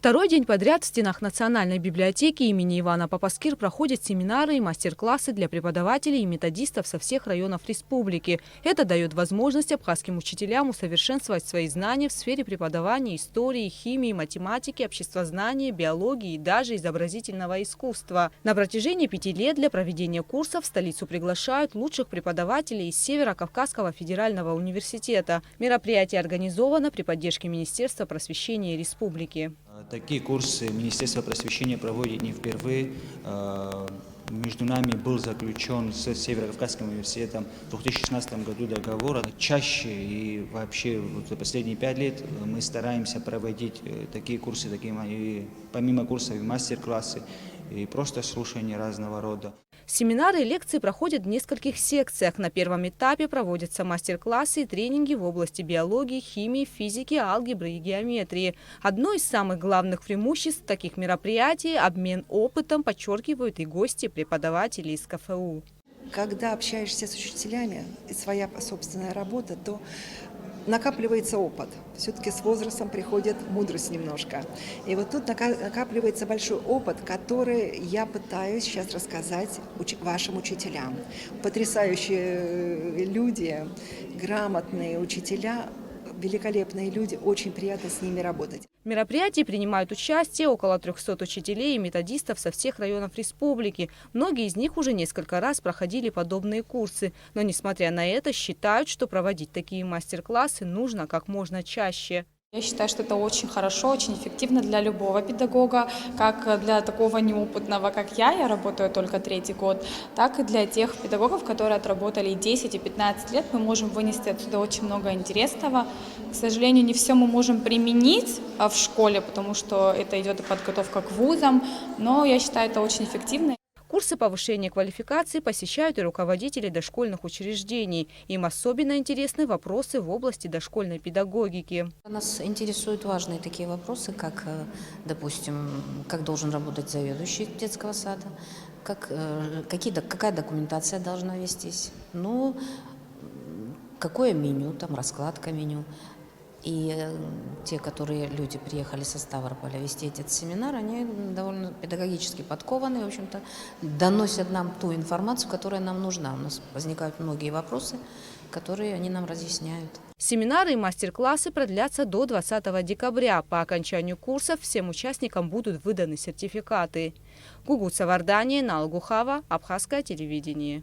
Второй день подряд в стенах Национальной библиотеки имени Ивана Папаскир проходят семинары и мастер-классы для преподавателей и методистов со всех районов республики. Это дает возможность абхазским учителям усовершенствовать свои знания в сфере преподавания истории, химии, математики, обществознания, биологии и даже изобразительного искусства. На протяжении 5 лет для проведения курсов в столицу приглашают лучших преподавателей из Северо-Кавказского федерального университета. Мероприятие организовано при поддержке Министерства просвещения республики. Такие курсы Министерство просвещения проводит не впервые. Между нами был заключен с Северо-Кавказским университетом в 2016 году договор. Чаще и вообще за последние 5 лет мы стараемся проводить такие курсы, помимо курсов и мастер-классы, и просто слушания разного рода. Семинары и лекции проходят в нескольких секциях. На первом этапе проводятся мастер-классы и тренинги в области биологии, химии, физики, алгебры и геометрии. Одно из самых главных преимуществ таких мероприятий – обмен опытом, подчеркивают и гости, преподаватели из КФУ. Когда общаешься с учителями и своя собственная работа, то накапливается опыт. Все-таки с возрастом приходит мудрость немножко. И вот тут накапливается большой опыт, который я пытаюсь сейчас рассказать вашим учителям. Потрясающие люди, грамотные учителя, великолепные люди, очень приятно с ними работать. В мероприятии принимают участие около 300 учителей и методистов со всех районов республики. Многие из них уже несколько раз проходили подобные курсы. Но, несмотря на это, считают, что проводить такие мастер-классы нужно как можно чаще. Я считаю, что это очень хорошо, очень эффективно для любого педагога, как для такого неопытного, как я работаю только 3-й год, так и для тех педагогов, которые отработали 10 и 15 лет. Мы можем вынести отсюда очень много интересного. К сожалению, не все мы можем применить в школе, потому что это идет и подготовка к вузам, но я считаю, это очень эффективно. Курсы повышения квалификации посещают и руководители дошкольных учреждений. Им особенно интересны вопросы в области дошкольной педагогики. Нас интересуют важные такие вопросы, как, допустим, как должен работать заведующий детского сада, какая документация должна вестись, какое меню, там раскладка меню. И те, люди приехали со Ставрополя вести этот семинар, они довольно педагогически подкованы, в общем-то, доносят нам ту информацию, которая нам нужна. У нас возникают многие вопросы, которые они нам разъясняют. Семинары и мастер-классы продлятся до 20 декабря. По окончанию курсов всем участникам будут выданы сертификаты. Гугут Савардания, Налгухава, Абхазское телевидение.